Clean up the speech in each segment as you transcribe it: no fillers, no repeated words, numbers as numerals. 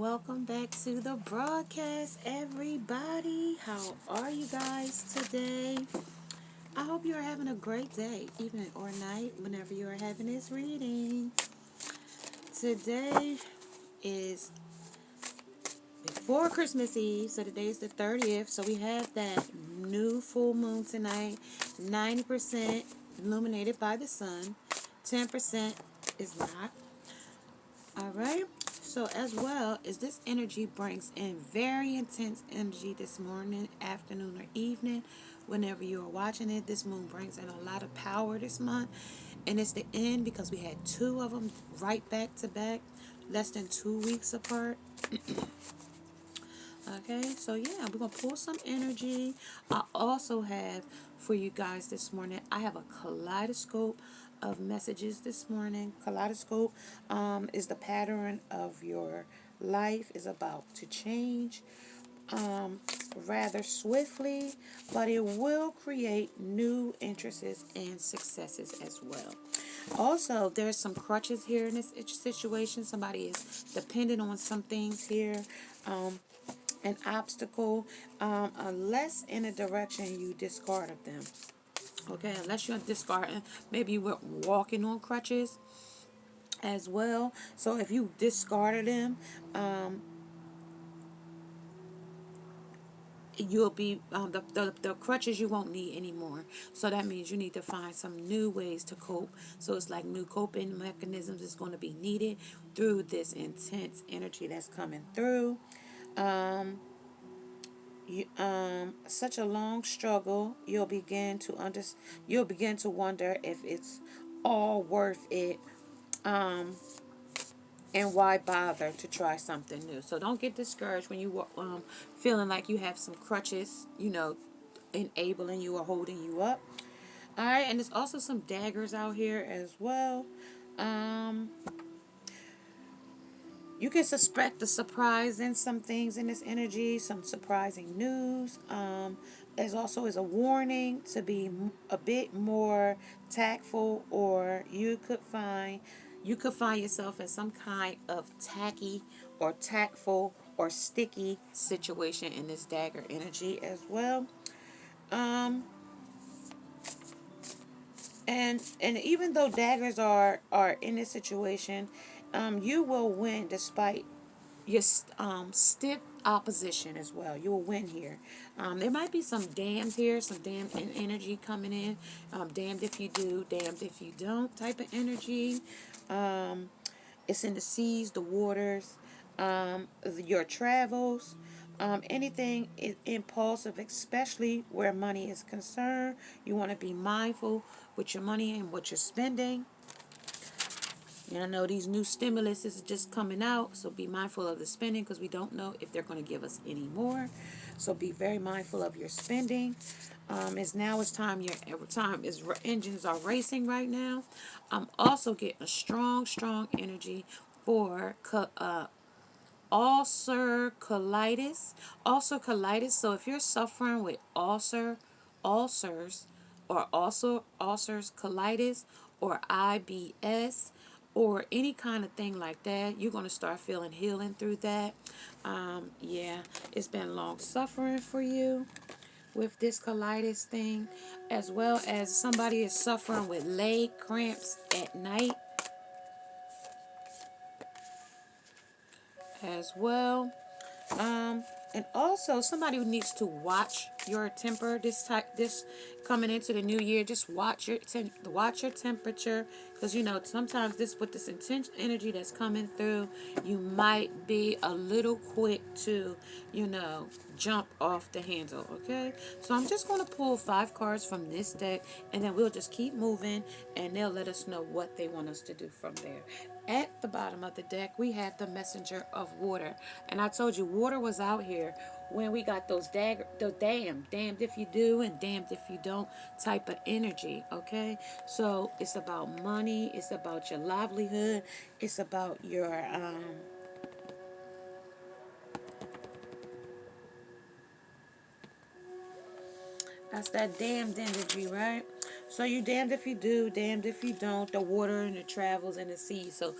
welcome back to the broadcast, everybody. How are you guys today? I hope you are having a great day, evening or night, whenever you are having this reading. Today is before Christmas Eve, so today is the 30th. So we have that new full moon tonight, 90% illuminated by the sun, 10% is not. All right. So as well as this energy brings in very intense energy this morning, afternoon, or evening, whenever you are watching it, this moon brings in a lot of power this month. And it's the end because we had two of them right back to back, less than 2 weeks apart. Okay, so yeah, we're gonna pull some energy. I also have for you guys this morning, I have a kaleidoscope of messages this morning. Kaleidoscope is the pattern of your life is about to change rather swiftly, but it will create new interests and successes as well. Also, there's some crutches here in this situation. Somebody is dependent on some things here. An obstacle, unless in a direction you discarded them. Okay, unless you're discarding, maybe you were walking on crutches as well. So if you discarded them, you'll be the crutches you won't need anymore. So that means you need to find some new ways to cope. So it's like new coping mechanisms is going to be needed through this intense energy that's coming through. Such a long struggle, you'll begin to wonder if it's all worth it, and why bother to try something new. So don't get discouraged when you feeling like you have some crutches, enabling you or holding you up. All right, and there's also some daggers out here as well. um You can suspect the surprise in some things in this energy, some surprising news. There's also is a warning to be a bit more tactful, or you could find yourself in some kind of tacky or tactful or sticky situation in this dagger energy as well. Um, and even though daggers are in this situation, you will win despite your stiff opposition as well. You will win here. There might be some damned here, some damned energy coming in. Damned if you do, damned if you don't type of energy. Um, it's in the seas, the waters, your travels, anything impulsive, especially where money is concerned. You want to be mindful with your money and what you're spending. And I know these new stimulus is just coming out, so be mindful of the spending because we don't know if they're going to give us any more. So be very mindful of your spending. It's time. Engines are racing right now. I'm also getting a strong energy for ulcer colitis. Ulcer colitis. So if you're suffering with ulcers, or also ulcers colitis, or IBS, or any kind of thing like that, you're going to start feeling healing through that. Yeah, it's been long suffering for you with this colitis thing, as well as somebody is suffering with leg cramps at night as well. And also somebody who needs to watch your temper this coming into the new year. Just watch your temperature, because sometimes this with this intense energy that's coming through, you might be a little quick to jump off the handle. Okay, so I'm just going to pull 5 cards from this deck, and then we'll just keep moving, and they'll let us know what they want us to do from there. At the bottom of the deck, we have the messenger of water. And I told you, water was out here when we got the damned if you do and damned if you don't type of energy, okay? So it's about money. It's about your livelihood. It's about your, that's that damned energy, right? So you damned if you do, damned if you don't. The water and the travels and the seas. So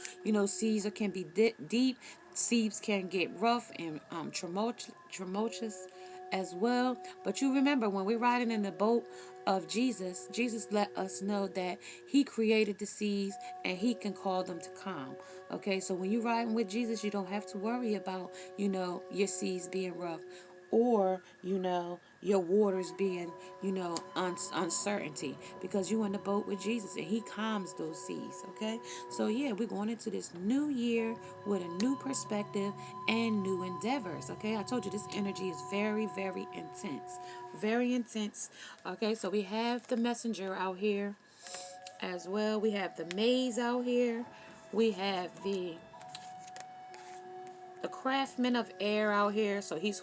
seas can be deep. Seas can get rough and tumultuous as well. But you remember when we're riding in the boat of Jesus, Jesus let us know that He created the seas and He can call them to calm. Okay, so when you're riding with Jesus, you don't have to worry about your seas being rough, or your waters being uncertainty, because you in the boat with Jesus and He calms those seas. Okay, so yeah, we're going into this new year with a new perspective and new endeavors. Okay, I told you this energy is very, very intense, very intense. Okay, so we have the messenger out here as well. We have the maze out here. We have the craftsman of air out here. So he's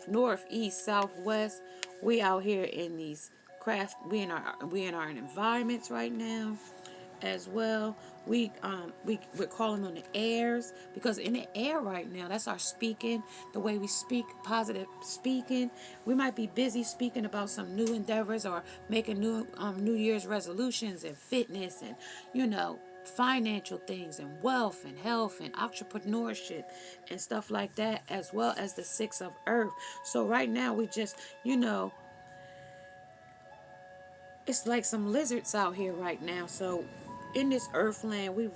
north, east, south, west. We out here in these craft. We in our environments right now, as well. We're calling on the airs, because in the air right now, that's our speaking, the way we speak, positive speaking. We might be busy speaking about some new endeavors or making New Year's resolutions and fitness and financial things and wealth and health and entrepreneurship and stuff like that, as well as the six of earth. So right now we just it's like some lizards out here right now. So in this earthland, we're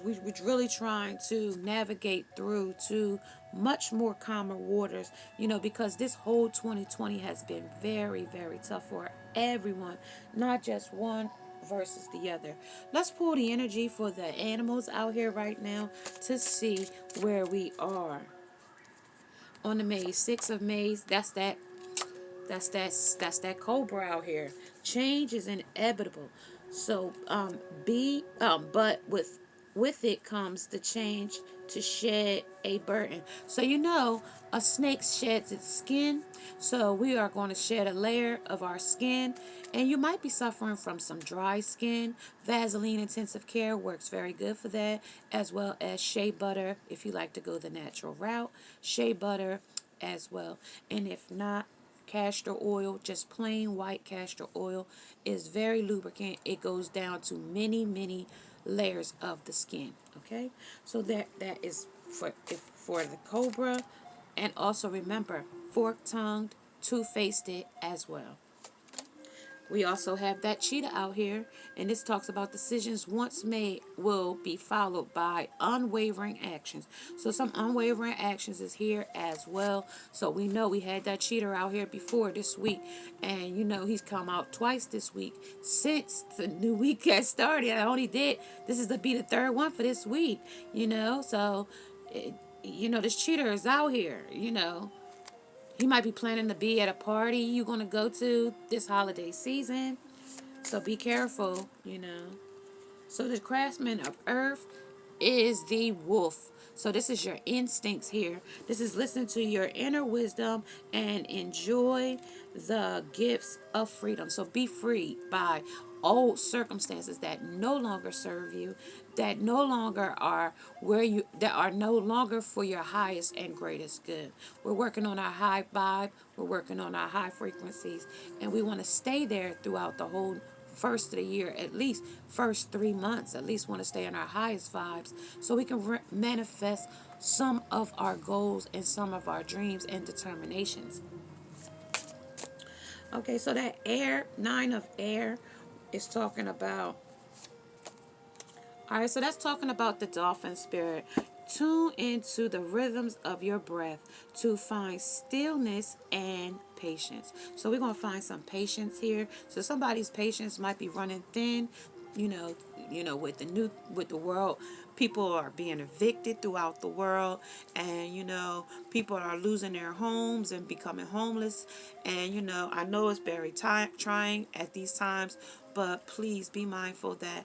really trying to navigate through to much more calmer waters, because this whole 2020 has been very, very tough for everyone, not just one versus the other. Let's pull the energy for the animals out here right now to see where we are. On the maze, six of maze, that's that cobra out here. Change is inevitable. So but with it comes the change to shed a burden. So a snake sheds its skin. So we are going to shed a layer of our skin, and you might be suffering from some dry skin. Vaseline intensive care works very good for that, as well as shea butter if you like to go the natural route. Shea butter as well. And if not, castor oil, just plain white castor oil, is very lubricant. It goes down to many, many layers of the skin. Okay, so that is for the cobra. And also remember, fork-tongued, two-faced as well. We also have that cheetah out here, and this talks about decisions once made will be followed by unwavering actions. So some unwavering actions is here as well. So we know we had that cheetah out here before this week, and he's come out twice this week since the new week has started. This is to be the third one for this week. So this cheetah is out here. You might be planning to be at a party you're going to go to this holiday season. So be careful. So the craftsman of earth is the wolf. So this is your instincts here. This is listen to your inner wisdom and enjoy the gifts of freedom. So be freed by old circumstances that no longer serve you, that no longer are that are no longer for your highest and greatest good. We're working on our high vibe, we're working on our high frequencies, and we want to stay there throughout the whole first of the year, at least first 3 months, at least want to stay in our highest vibes so we can manifest some of our goals and some of our dreams and determinations. Okay, so that air, 9 of air, is talking about. All right, so that's talking about the dolphin spirit. Tune into the rhythms of your breath to find stillness and patience. So we're going to find some patience here. So somebody's patience might be running thin, with the world. People are being evicted throughout the world, and people are losing their homes and becoming homeless. And I know it's very trying at these times, but please be mindful that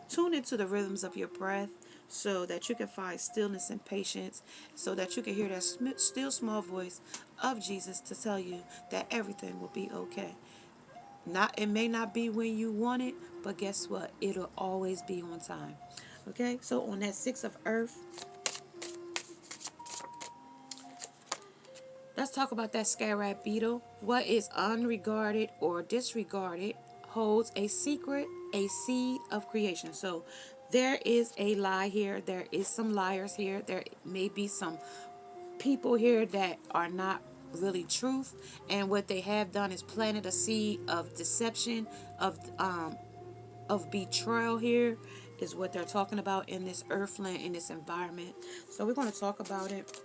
tune into the rhythms of your breath so that you can find stillness and patience, so that you can hear that still small voice of Jesus to tell you that everything will be okay. It may not be when you want it, but guess what? It'll always be on time. Okay, so on that 6 of earth, let's talk about that sky rat beetle. What is unregarded or disregarded holds a secret, a seed of creation. So there is a lie here. There is some liars here. There may be some people here that are not really truth, and what they have done is planted a seed of deception, of betrayal. Here is what they're talking about in this earthland, in this environment. So we're going to talk about it.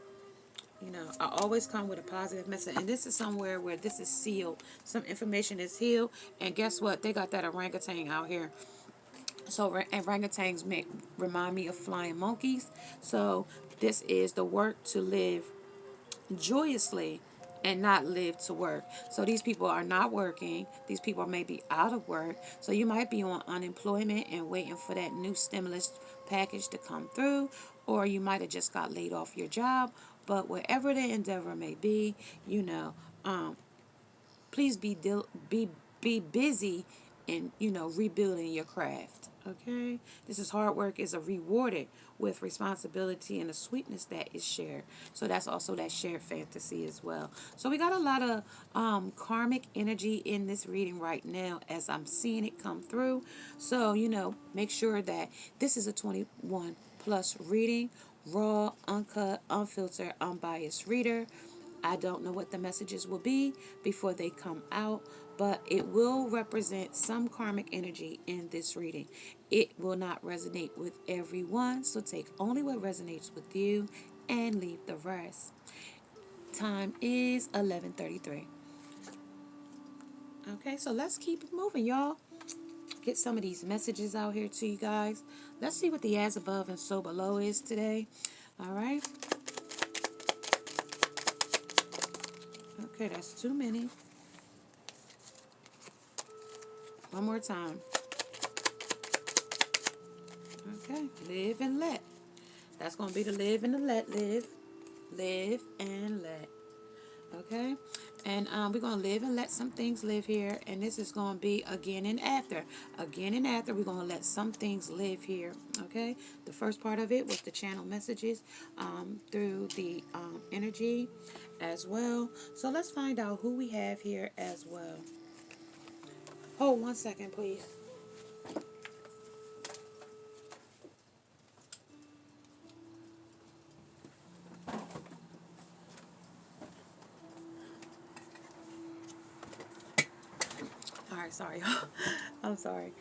You know, I always come with a positive message, and this is somewhere where this is sealed. Some information is sealed, and guess what? They got that orangutan out here. So orangutans remind me of flying monkeys. So this is the work to live joyously and not live to work. So these people are not working. These people may be out of work. So you might be on unemployment and waiting for that new stimulus package to come through, or you might have just got laid off your job. But whatever the endeavor may be, you know, please be busy in, you know, rebuilding your craft. Okay, this is hard work is rewarded with responsibility and the sweetness that is shared. So that's also that shared fantasy as well. So we got a lot of karmic energy in this reading right now as I'm seeing it come through. So, you know, make sure that this is a 21 plus reading, raw, uncut, unfiltered, unbiased reader. I don't know what the messages will be before they come out, but it will represent some karmic energy in this reading. It will not resonate with everyone, so take only what resonates with you and leave the rest. Time is 11:33. Okay, so let's keep it moving, y'all. Get some of these messages out here to you guys. Let's see what the as above and so below is today. All right. Okay, that's too many. One more time. Okay, live and let. That's going to be the live and the let. Live and let. Okay, and we're going to live and let some things live here, and this is going to be again and after. Again and after, we're going to let some things live here. Okay, the first part of it was the channel messages through the energy as well. So let's find out who we have here as well. Hold 1 second, please. All right, sorry. I'm sorry.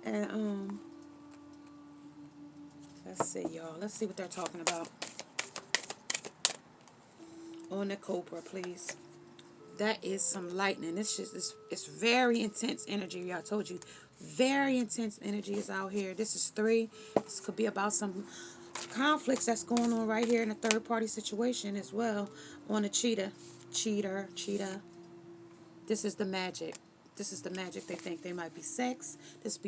And let's see, y'all. Let's see what they're talking about. On the Cobra, please. That is some lightning. It's very intense energy. I told you, very intense energy is out here. This is 3. This could be about some conflicts that's going on right here in a third party situation as well. On the cheetah. Cheetah. This is the magic. This is the magic. They think they might be sex.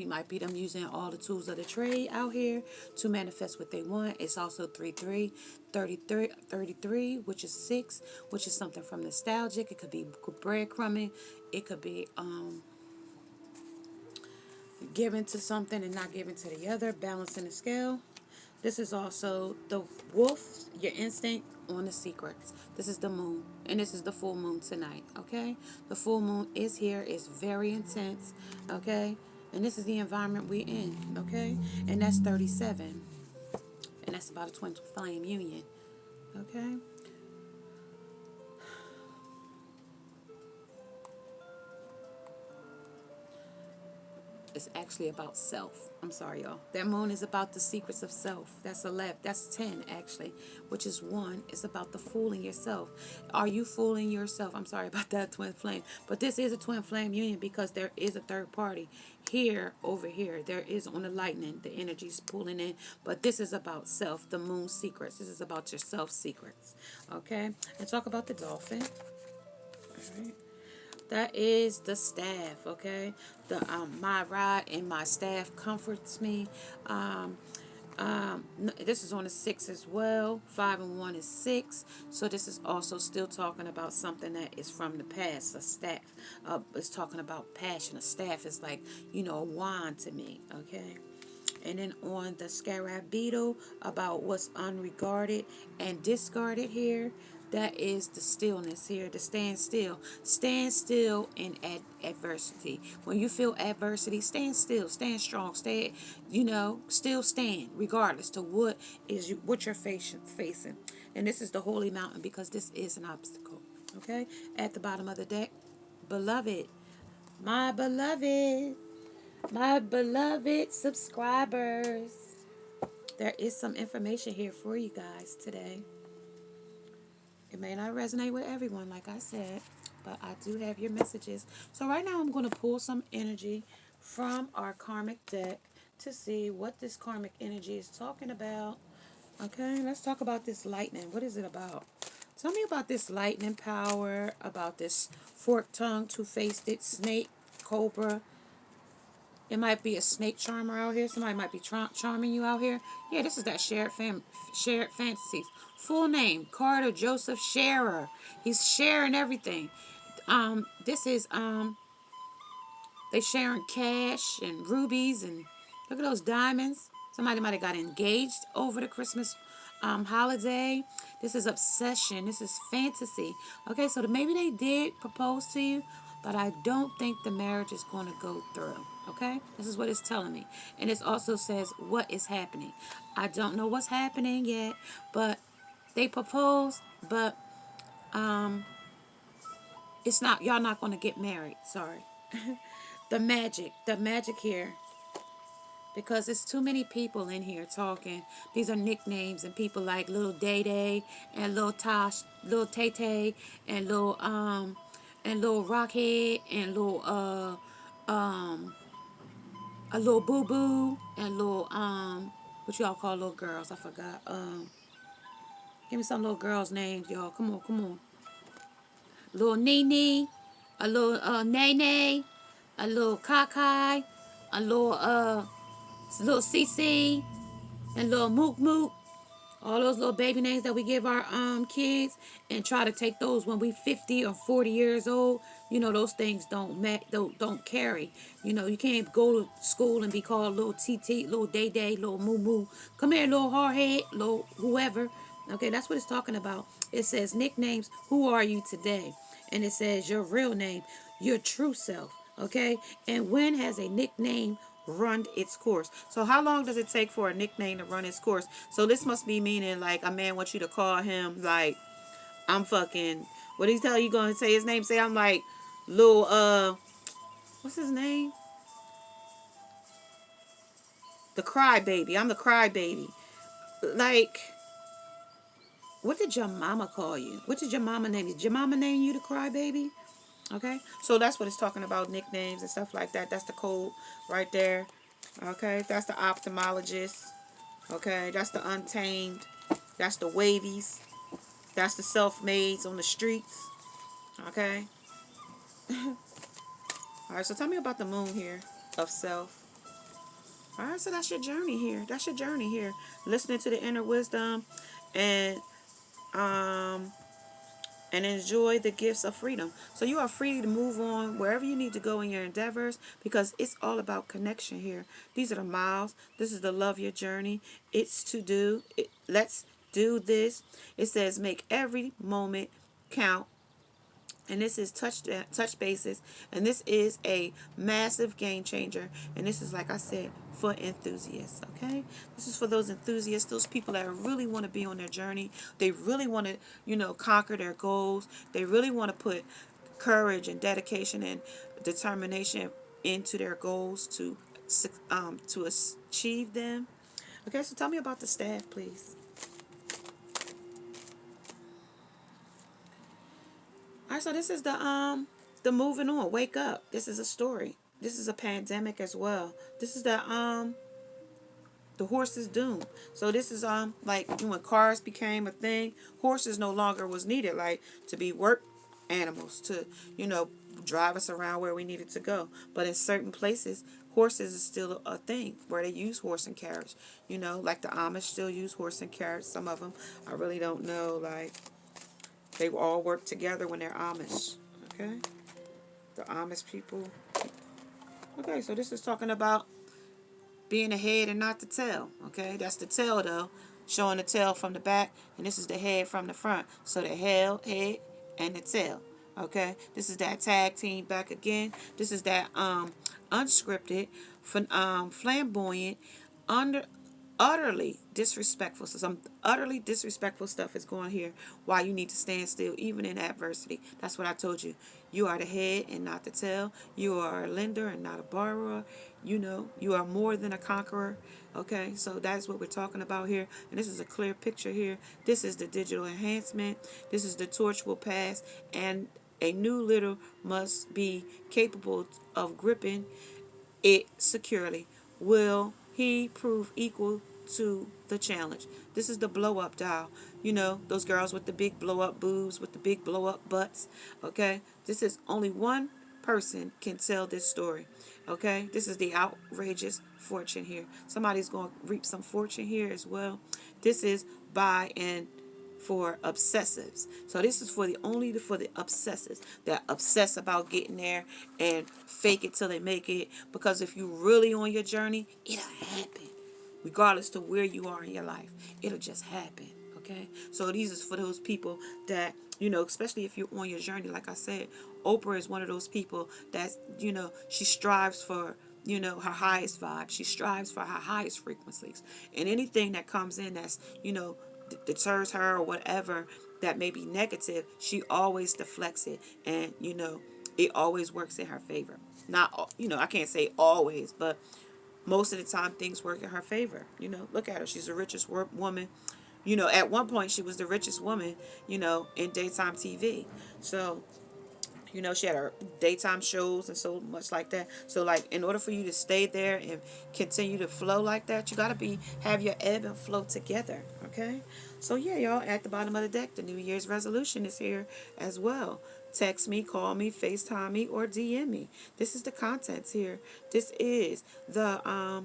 Might be them using all the tools of the trade out here to manifest what they want. It's also 33, which is 6, which is something from nostalgic. It could be breadcrumbing. It could be giving to something and not giving to the other, balancing the scale. This is also the wolf, your instinct on the secrets. This is the moon, and this is the full moon tonight, okay? The full moon is here. It's very intense, okay? And this is the environment we're in, okay? And that's 37. And that's about a twin flame union, okay? It's actually about self. I'm sorry, y'all. That moon is about the secrets of self. That's 11. That's 10, actually, which is 1. It's about the fooling yourself. Are you fooling yourself? I'm sorry about that twin flame. But this is a twin flame union because there is a third party here, over here. There is on the lightning. The energy's pulling in. But this is about self, the moon secrets. This is about your self secrets. Okay? And talk about the dolphin. All right. That is the staff, okay? The my rod and my staff comforts me. This is on a 6 as well. 5 and 1 is 6. So this is also still talking about something that is from the past. A staff is talking about passion. A staff is like, you know, a wand to me, okay? And then on the scarab beetle, about what's unregarded and discarded here. That is the stillness here, the stand still. Stand still in adversity. When you feel adversity, stand still, stand strong, stay, still stand, regardless to what you're facing. And this is the holy mountain because this is an obstacle. Okay? At the bottom of the deck, beloved, my beloved, my beloved subscribers. There is some information here for you guys today. It may not resonate with everyone, like I said, but I do have your messages. So right now I'm going to pull some energy from our karmic deck to see what this karmic energy is talking about. Okay, let's talk about this lightning. What is it about? Tell me about this lightning power, about this forked tongue, two-faced snake, cobra. It might be a snake charmer out here. Somebody might be charming you out here. Yeah, this is that shared fantasies. Full name, Carter Joseph Scherer. He's sharing everything. This is they sharing cash and rubies and look at those diamonds. Somebody might have got engaged over the Christmas holiday. This is obsession. This is fantasy. Okay, so maybe they did propose to you, but I don't think the marriage is going to go through. Okay, this is what it's telling me. And it also says what is happening. I don't know what's happening yet, but they propose, but it's not, y'all not going to get married. Sorry. The magic here. Because it's too many people in here talking. These are nicknames and people like Little Day Day and Little Tosh, Little Tay Tay and Little Rockhead and Little a Little Boo Boo and Little what y'all call little girls? I forgot. Give me some little girls' names, y'all. Come on. Little Nene, a little Nene, a little Kakai, a little CC, and little Mook Mook. All those little baby names that we give our kids, and try to take those when we 50 or 40 years old. Those things don't carry. You can't go to school and be called little TT, little Day Day, little Moo Moo. Come here, little hardhead, little whoever. Okay, that's what it's talking about. It says nicknames. Who are you today? And it says your real name, your true self. Okay, and when has a nickname run its course? So how long does it take for a nickname to run its course? So this must be meaning like a man wants you to call him like I'm fucking, what he's telling you gonna say his name? Say I'm like little what's his name? The crybaby. I'm the crybaby. Like, what did your mama call you? What did your mama name you? Did your mama name you the crybaby? Okay, so that's what it's talking about, nicknames and stuff like that. That's the code right there. Okay, that's the ophthalmologist. Okay, that's the untamed. That's the wavies. That's the self-mades on the streets. Okay. All right, so tell me about the moon here of self. All right, so that's your journey here. That's your journey here. Listening to the inner wisdom and um and enjoy the gifts of freedom. So you are free to move on wherever you need to go in your endeavors because it's all about connection here. These are the miles. This is the love your journey. It's to do. Let's do this. It says make every moment count. And this is touch basis, and this is a massive game changer, and this is, like I said, for enthusiasts. Okay, this is for those enthusiasts, those people that really want to be on their journey. They really want to conquer their goals. They really want to put courage and dedication and determination into their goals to achieve them. Okay, so tell me about the staff, please. All right, so this is the moving on. Wake up. This is a story. This is a pandemic as well. This is the horse's doom. So this is like when cars became a thing, horses no longer was needed like to be work animals to drive us around where we needed to go. But in certain places, horses is still a thing where they use horse and carriage. Like the Amish still use horse and carriage. Some of them, I really don't know, like. They all work together when they're Amish. Okay? The Amish people. Okay, so this is talking about being the head and not the tail. Okay? That's the tail, though. showing the tail from the back, and this is the head from the front. So the head, and the tail. Okay, this is that tag team back again. This is that unscripted, flamboyant, under utterly disrespectful. So some utterly disrespectful stuff is going here. Why you need to stand still even in adversity. That's what I told you. You are the head and not the tail. You are a lender and not a borrower. You know, you are more than a conqueror. Okay, so that's what we're talking about here. And this is a clear picture here. This is the digital enhancement. This is the torch will pass, and a new leader must be capable of gripping it securely. Will he prove equal to the challenge? This is the blow up doll. You know, those girls with the big blow up boobs, with the big blow up butts. Okay? This is only one person can tell this story. Okay? This is the outrageous fortune here. Somebody's going to reap some fortune here as well. This is by and for obsessives. So this is for the only for the obsessives that obsess about getting there and fake it till they make it. Because if you really on your journey, it'll happen. Regardless to where you are in your life, it'll just happen. Okay. So these is for those people that, you know, especially if you're on your journey. Like I said, Oprah is one of those people that, you know, she strives for, you know, her highest vibe. She strives for her highest frequencies. And anything that comes in that's, you know, deters her or whatever that may be negative, she always deflects it. And, you know, it always works in her favor. Not, you know, I can't say always, but most of the time things work in her favor. You know, look at her. She's the richest woman. You know, at one point she was the richest woman, you know, in daytime TV. So, you know, she had her daytime shows and so much like that. So, like, in order for you to stay there and continue to flow like that, you got to have your ebb and flow together, okay? So, yeah, y'all, at the bottom of the deck, the New Year's resolution is here as well. Text me, call me, FaceTime me, or DM me. This is the contents here. This is the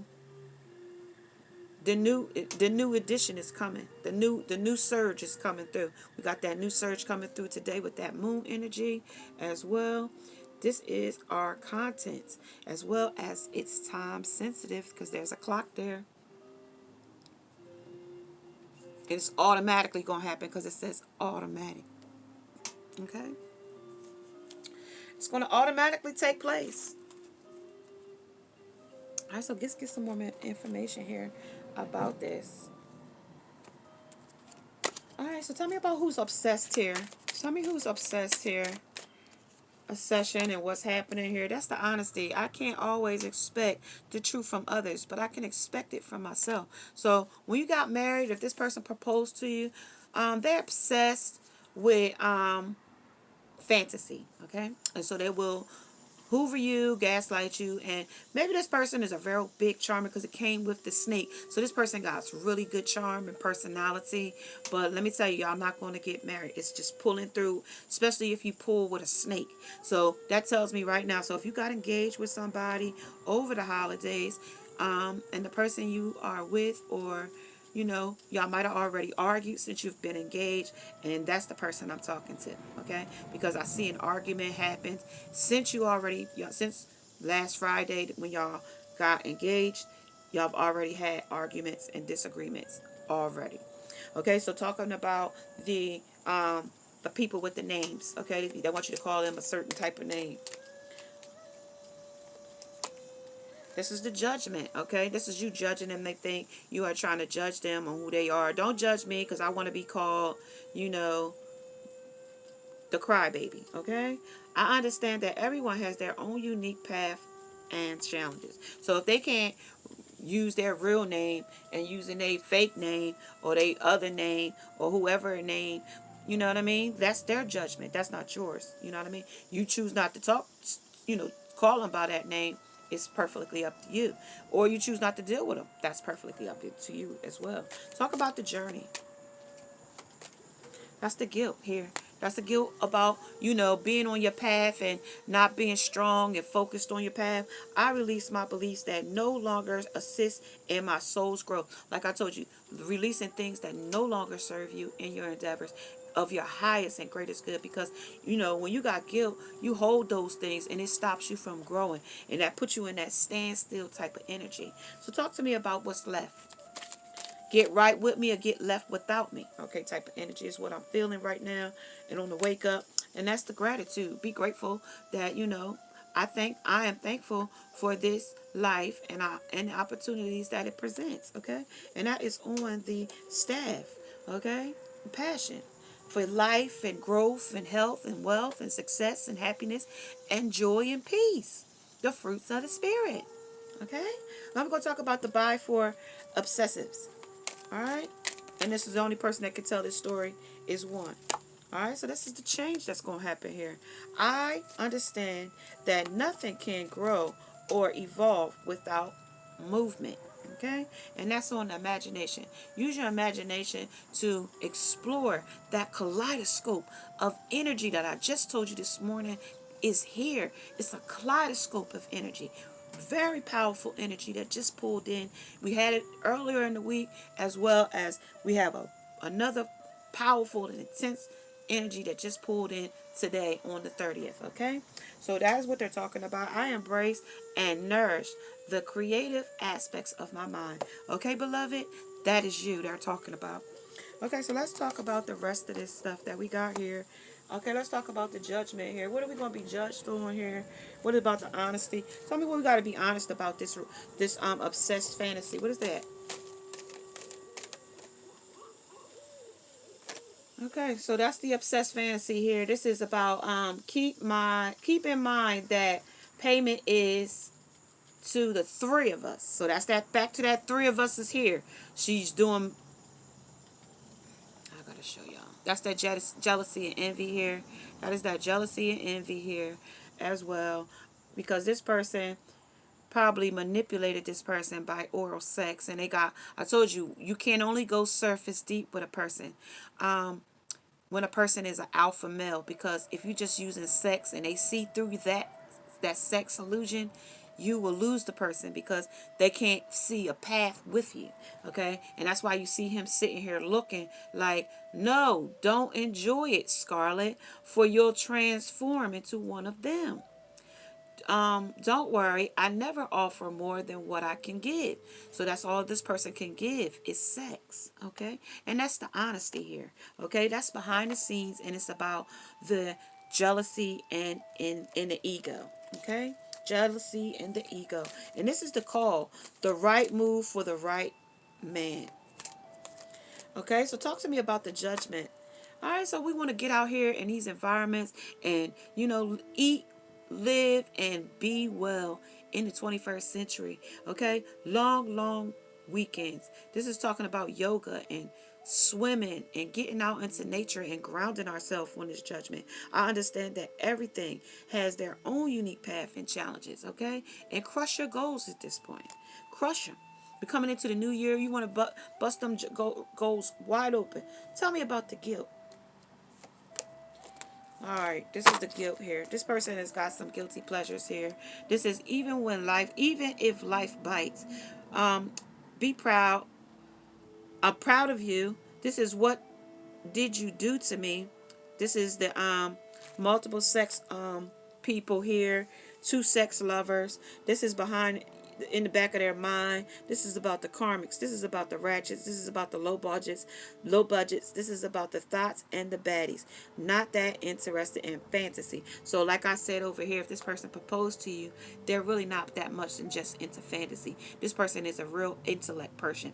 new edition is coming. The new surge is coming through. We got that new surge coming through today with that moon energy as well. This is our contents, as well as it's time sensitive because there's a clock there. It's automatically going to happen because it says automatic. Okay? It's going to automatically take place. All right, so let's get some more information here about this. All right, so tell me about who's obsessed here. Tell me who's obsessed here. A session and what's happening here. That's the honesty. I can't always expect the truth from others, but I can expect it from myself. So when you got married, if this person proposed to you, they're obsessed with fantasy, okay? And so they will hoover you, gaslight you, and maybe this person is a very big charmer because it came with the snake. So this person got really good charm and personality. But let me tell you, y'all not going to get married. It's just pulling through, especially if you pull with a snake. So that tells me right now. So if you got engaged with somebody over the holidays, and the person you are with, or you know, y'all might have already argued since you've been engaged, and that's the person I'm talking to, okay? Because I see an argument happen since since last Friday when y'all got engaged, y'all have already had arguments and disagreements already. Okay, so talking about the people with the names, okay? They want you to call them a certain type of name. This is the judgment, okay? This is you judging them. They think you are trying to judge them on who they are. Don't judge me because I want to be called, you know, the crybaby, okay? I understand that everyone has their own unique path and challenges. So if they can't use their real name and using a fake name or their other name or whoever name, you know what I mean? That's their judgment. That's not yours. You know what I mean? You choose not to talk, you know, call them by that name. It's perfectly up to you. Or you choose not to deal with them. That's perfectly up to you as well. Talk about the journey. That's the guilt here. That's the guilt about, you know, being on your path and not being strong and focused on your path. I release my beliefs that no longer assist in my soul's growth. Like I told you, releasing things that no longer serve you in your endeavors of your highest and greatest good. Because, you know, when you got guilt, you hold those things and it stops you from growing. And that puts you in that standstill type of energy. So talk to me about what's left. Get right with me or get left without me. Okay, type of energy is what I'm feeling right now. And on the wake up. And that's the gratitude. Be grateful that, I am thankful for this life and the opportunities that it presents. Okay. And that is on the staff. Okay. Passion for life and growth and health and wealth and success and happiness and joy and peace. The fruits of the spirit. Okay. Now I'm going to talk about the buy for obsessives. All right. And this is the only person that can tell this story is one. All right. So this is the change that's going to happen here. I understand that nothing can grow or evolve without movement. Okay. And that's on the imagination. Use your imagination to explore that kaleidoscope of energy that I just told you this morning is here. It's a kaleidoscope of energy. Very powerful energy that just pulled in. We had it earlier in the week, as well as we have another powerful and intense energy that just pulled in today on the 30th. Okay, so that is what they're talking about. I embrace and nourish the creative aspects of my mind. Okay, beloved, that is you they're talking about. Okay, so let's talk about the rest of this stuff that we got here. Okay, let's talk about the judgment here. What are we going to be judged on here? What about the honesty? Tell me what we got to be honest about this obsessed fantasy. What is that? Okay, so that's the obsessed fantasy here. This is about keep in mind that payment is to the three of us. So that's that back to that three of us is here. She's doing I gotta show y'all. That's that jealousy and envy here. That is that jealousy and envy here as well. Because this person probably manipulated this person by oral sex. And I told you, you can't only go surface deep with a person. When a person is an alpha male, because if you're just using sex and they see through that sex illusion, you will lose the person because they can't see a path with you. Okay, and that's why you see him sitting here looking like, no, don't enjoy it, Scarlet, for you'll transform into one of them. Don't worry, I never offer more than what I can give. So that's all this person can give is sex. Okay. And that's the honesty here. Okay. That's behind the scenes, and it's about the jealousy and in the ego. Okay. Jealousy and the ego. And this is the call, the right move for the right man. Okay. So talk to me about the judgment. All right, so we want to get out here in these environments and, eat, live, and be well in the 21st century. Okay, long weekends. This is talking about yoga and swimming and getting out into nature and grounding ourselves on this judgment. I understand that everything has their own unique path and challenges. Okay, and crush your goals at this point. Crush them. We're coming into the new year. You want to bust them goals wide open. Tell me about the guilt. Alright, this is the guilt here. This person has got some guilty pleasures here. This is even if life bites, be proud. I'm proud of you. This is what did you do to me. This is the multiple sex people here. Two sex lovers. This is behind in the back of their mind. This is about the karmics. This is about the ratchets. This is about the low budgets. This is about the thoughts and the baddies. Not that interested in fantasy. So like I said over here, if this person proposed to you, they're really not that much than just into fantasy. This person is a real intellect person.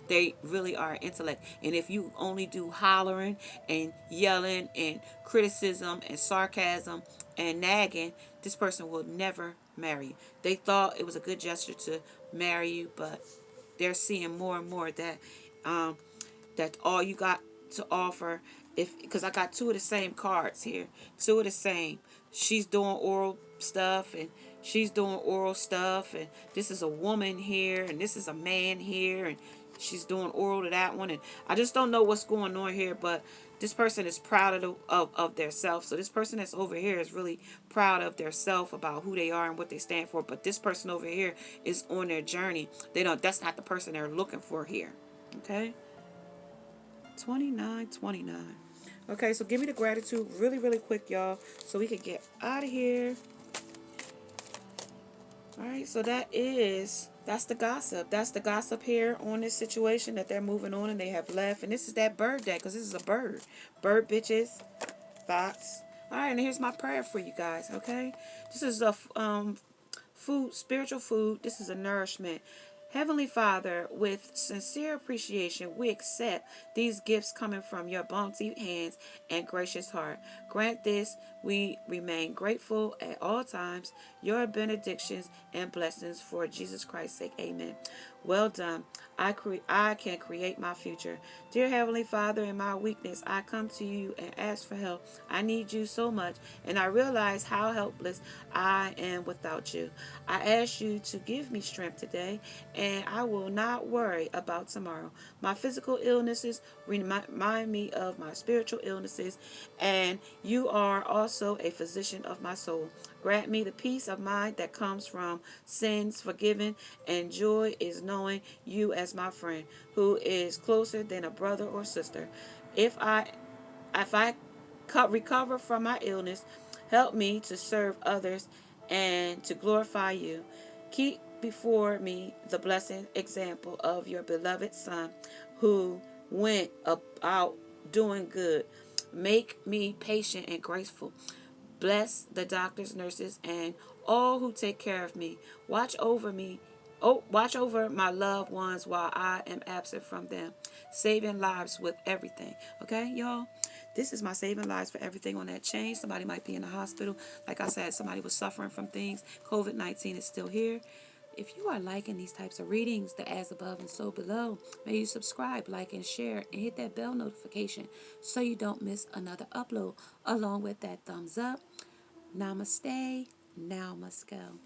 They really are intellect. And if you only do hollering and yelling and criticism and sarcasm and nagging, this person will never marry you. They thought it was a good gesture to marry you, but they're seeing more and more that that all you got to offer, because I got two of the same cards here, two of the same. She's doing oral stuff and she's doing oral stuff, and this is a woman here and this is a man here, and she's doing oral to that one, and I just don't know what's going on here, but this person is proud of their self. So this person that's over here is really proud of their self, about who they are and what they stand for. But this person over here is on their journey. That's not the person they're looking for here. Okay. 29. Okay, so give me the gratitude really quick, y'all, so we can get out of here. All right, so that's the gossip. That's the gossip here on this situation that they're moving on and they have left. And this is that bird deck because this is a bird. Bird bitches, thoughts. All right, and here's my prayer for you guys. Okay, this is a food, spiritual food. This is a nourishment. Heavenly Father, with sincere appreciation, we accept these gifts coming from your bounty hands and gracious heart. Grant this, we remain grateful at all times, your benedictions and blessings for Jesus Christ's sake. Amen. Well done. I can create my future. Dear Heavenly Father, in my weakness, I come to you and ask for help. I need you so much, and I realize how helpless I am without you. I ask you to give me strength today, and I will not worry about tomorrow. My physical illnesses remind me of my spiritual illnesses, and you are also a physician of my soul. Grant me the peace of mind that comes from sins forgiven, and joy is knowing you as my friend, who is closer than a brother or sister. If I if I recover from my illness, help me to serve others and to glorify you. Keep before me the blessed example of your beloved Son who went about doing good. Make me patient and graceful. Bless the doctors, nurses, and all who take care of me. Watch over me. Oh, watch over my loved ones while I am absent from them. Saving lives with everything. Okay, y'all? This is my saving lives for everything on that chain. Somebody might be in the hospital. Like I said, somebody was suffering from things. COVID-19 is still here. If you are liking these types of readings, the as above and so below, may you subscribe, like, and share, and hit that bell notification so you don't miss another upload, along with that thumbs up. Namaste. Now must go.